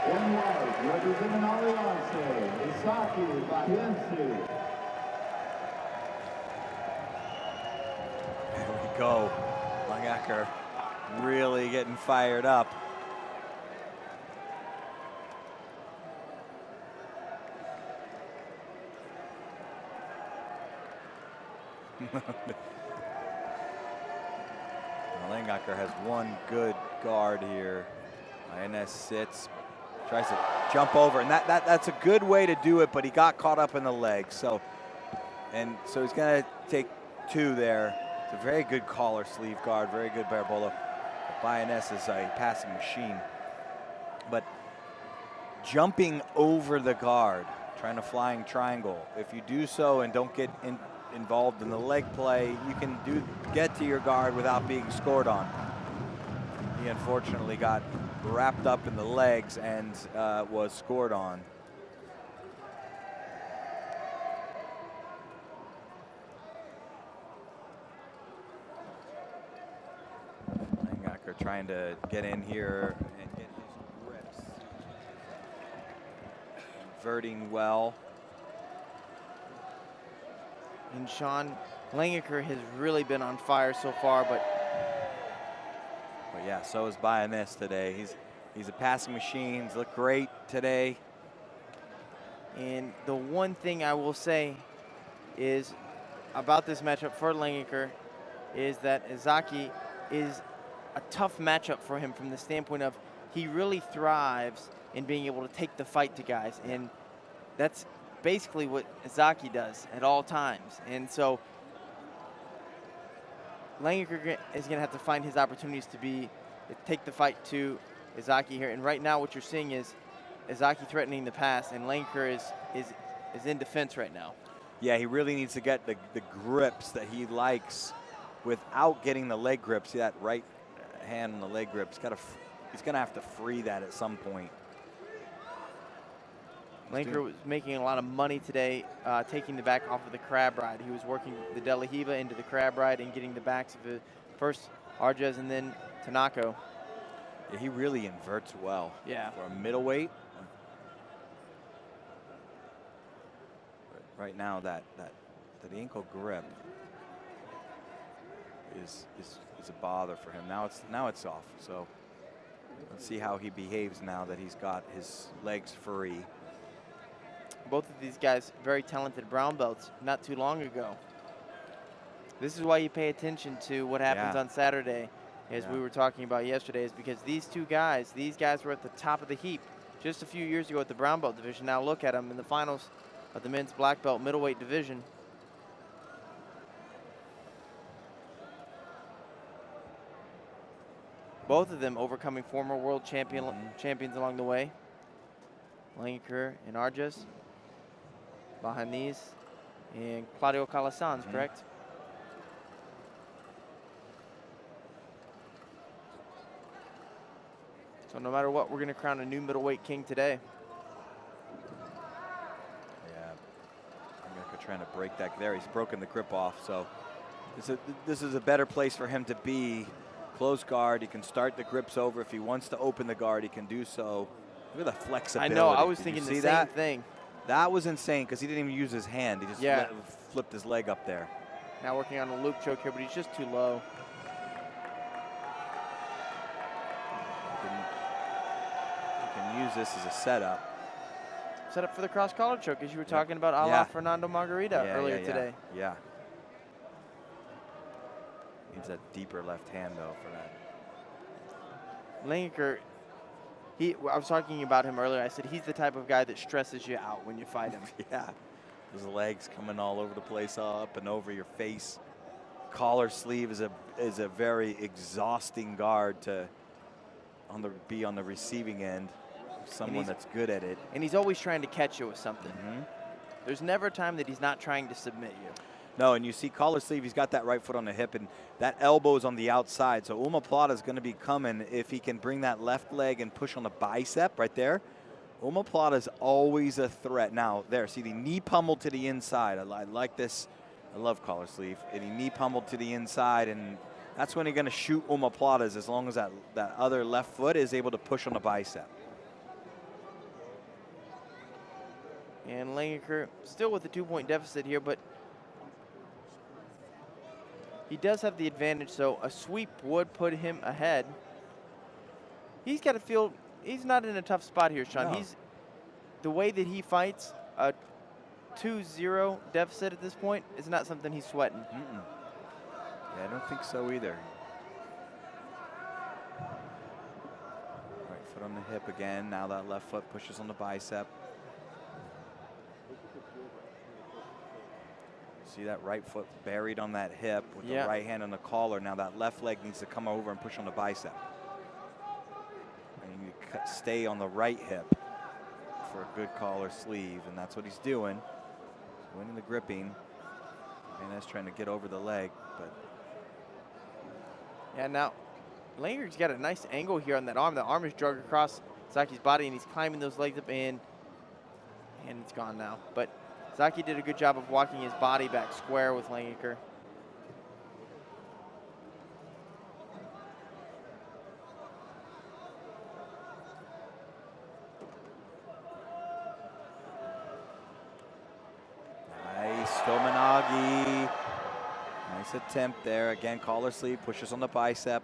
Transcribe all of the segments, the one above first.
In white, representing Bahiense, Isaque, Bahiense. There we go. Langaker really getting fired up. Langaker has one good guard here. Bahiense sits, tries to jump over, and that's a good way to do it, but he got caught up in the legs. So he's gonna take two there. It's a very good collar sleeve guard, very good Barabola. Bahiense is a passing machine. But jumping over the guard, trying to flying triangle, if you do so and don't get involved in the leg play, you can get to your guard without being scored on. He unfortunately got wrapped up in the legs and was scored on. Langaker trying to get in here and get his grips. Inverting well. And Sean, Langaker has really been on fire so far, but yeah, so is Bahiense today. He's a passing machine. He's looked great today. And the one thing I will say is about this matchup for Langaker is that Isaque is a tough matchup for him from the standpoint of he really thrives in being able to take the fight to guys, and that's basically what Isaque does at all times. And so Langaker is going to have to find his opportunities to take the fight to Isaque here. And right now what you're seeing is Isaque threatening the pass, and Langaker is in defense right now. Yeah, he really needs to get the grips that he likes without getting the leg grips. See that right hand on the leg grip. He's going to have to free that at some point. Langaker was making a lot of money today, taking the back off of the crab ride. He was working the De La Hiva into the crab ride and getting the backs of the first Arges and then Tanako. Yeah, he really inverts well. Yeah. For a middleweight. Right now, that ankle grip is a bother for him. Now it's off. So let's see how he behaves now that he's got his legs free. Both of these guys, very talented brown belts not too long ago. This is why you pay attention to what happens on Saturday, as we were talking about yesterday, is because these guys were at the top of the heap just a few years ago at the brown belt division. Now look at them in the finals of the men's black belt middleweight division. Both of them overcoming former world champions along the way. Langaker and Arges. Bahiense and Claudio Calasanz, correct? So no matter what, we're going to crown a new middleweight king today. Yeah, Langaker trying to break that there. He's broken the grip off, so this is a better place for him to be. Close guard, he can start the grips over. If he wants to open the guard, he can do so. Look at the flexibility. I know, I was thinking the same thing. That was insane because he didn't even use his hand. He just flipped his leg up there. Now working on a loop choke here, but he's just too low. You can use this as a setup. Set up for the cross collar choke, as you were talking about a la Fernando Margarita earlier today. Yeah. Needs a deeper left hand, though, for that. Langaker, I was talking about him earlier. I said he's the type of guy that stresses you out when you fight him. Yeah. His legs coming all over the place, up and over your face. Collar sleeve is a very exhausting guard to be on the receiving end. Someone that's good at it. And he's always trying to catch you with something. There's never a time that he's not trying to submit you. No, and you see collar sleeve, he's got that right foot on the hip, and that elbow is on the outside. So Omoplata is going to be coming if he can bring that left leg and push on the bicep right there. Omoplata is always a threat. Now, there, see the knee pummeled to the inside. I like this. I love collar sleeve. And he knee pummeled to the inside, and that's when you're going to shoot Omoplatas as long as that other left foot is able to push on the bicep. And Langaker still with a 2-point deficit here, but he does have the advantage, so a sweep would put him ahead. He's got to feel he's not in a tough spot here, Sean. No. He's the way that he fights, a 2-0 deficit at this point is not something he's sweating. Yeah, I don't think so either. Right foot on the hip again. Now that left foot pushes on the bicep. See that right foot buried on that hip with the right hand on the collar. Now that left leg needs to come over and push on the bicep. And you need to stay on the right hip for a good collar sleeve, and that's what he's doing. He's winning the gripping. And that's trying to get over the leg, but. Yeah, now Langaker's got a nice angle here on that arm. The arm is dragged across Isaque's body, and he's climbing those legs up, and it's gone now. But Isaque did a good job of walking his body back square with Langaker. Nice, Stomanagi. Nice attempt there. Again, collar sleeve, pushes on the bicep.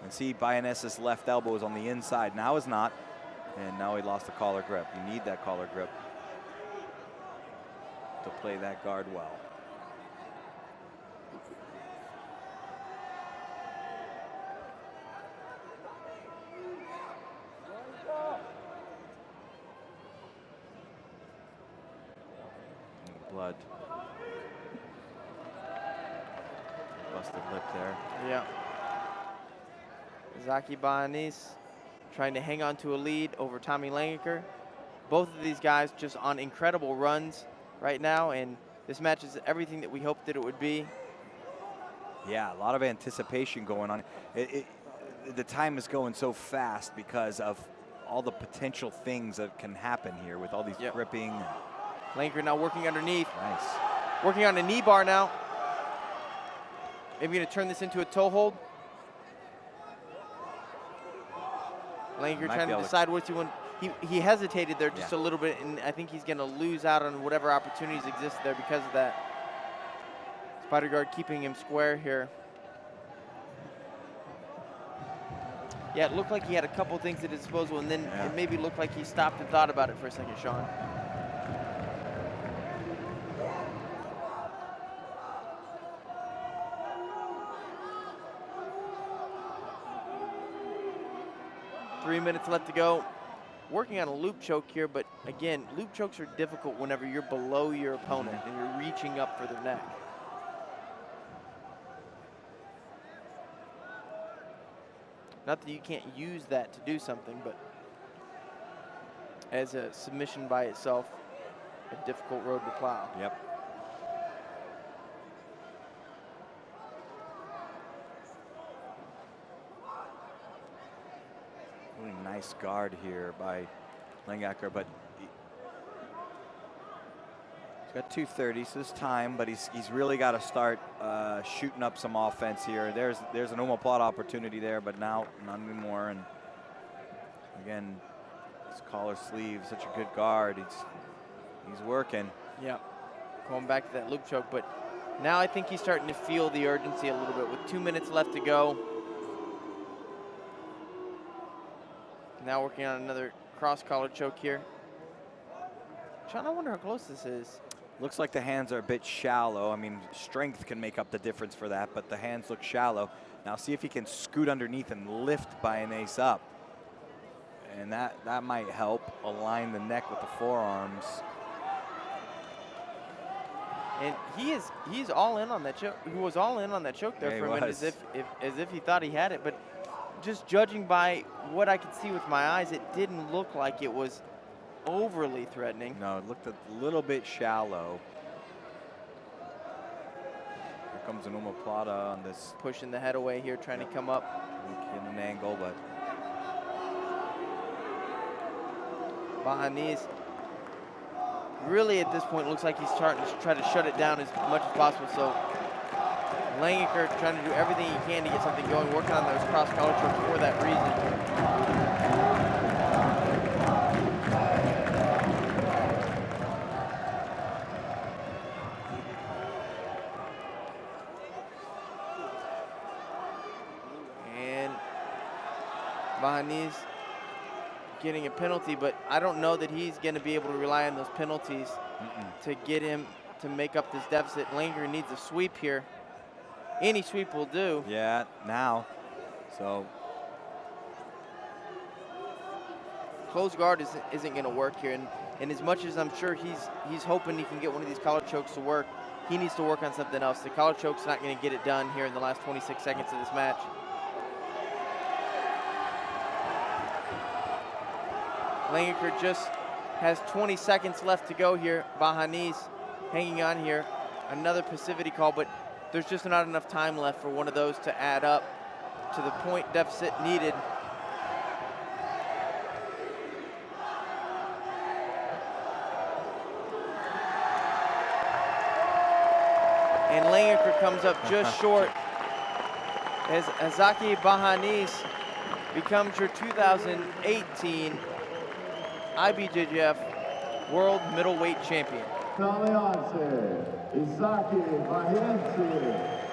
And see, Bahiense's left elbow is on the inside. Now is not. And now he lost the collar grip. You need that collar grip to play that guard well. Blood. Busted lip there. Yeah. Isaque Bahiense trying to hang on to a lead over Tommy Langaker. Both of these guys just on incredible runs right now, and this match is everything that we hoped that it would be. Yeah, a lot of anticipation going on. The time is going so fast because of all the potential things that can happen here with all these gripping. Langaker now working underneath. Nice. Working on a knee bar now. Maybe going to turn this into a toe hold. Langaker trying to decide what he wants. He hesitated there just a little bit, and I think he's going to lose out on whatever opportunities exist there because of that. Spider guard keeping him square here. Yeah, it looked like he had a couple things at his disposal, and then it maybe looked like he stopped and thought about it for a second, Sean. Three minutes left to go. Working on a loop choke here, but again, loop chokes are difficult whenever you're below your opponent and you're reaching up for their neck. Not that you can't use that to do something, but as a submission by itself, a difficult road to plow. Yep. Really nice guard here by Langaker, but he's got 230, so there's time, but he's really got to start shooting up some offense here. There's an omoplata opportunity there, but now not anymore. And again, his collar sleeve, such a good guard. He's working. Yeah, going back to that loop choke, but now I think he's starting to feel the urgency a little bit with 2 minutes left to go. Now working on another cross collar choke here. Sean, I wonder how close this is. Looks like the hands are a bit shallow. I mean, strength can make up the difference for that, but the hands look shallow. Now see if he can scoot underneath and lift Bahiense up. And that might help align the neck with the forearms. And he's all in on that choke. He was all in on that choke there for a minute, as if he thought he had it. But just judging by what I could see with my eyes, it didn't look like it was overly threatening. No, it looked a little bit shallow. Here comes an omoplata on this. Pushing the head away here, trying to come up. In an angle, but. Bahiense really at this point looks like he's starting to try to shut it down as much as possible. So Langaker trying to do everything he can to get something going, working on those cross collar chokes for that reason. Bahiense getting a penalty, but I don't know that he's going to be able to rely on those penalties to get him to make up this deficit. Langaker needs a sweep here. Any sweep will do. Yeah, now. So closed guard isn't going to work here, and as much as I'm sure he's hoping he can get one of these collar chokes to work, he needs to work on something else. The collar choke's not going to get it done here in the last 26 seconds of this match. Langaker just has 20 seconds left to go here. Bahiense hanging on here. Another passivity call, but there's just not enough time left for one of those to add up to the point deficit needed. And Langaker comes up just short as Isaque Bahiense becomes your 2018 IBJJF World Middleweight Champion. Bahiense, Isaque Bahiense.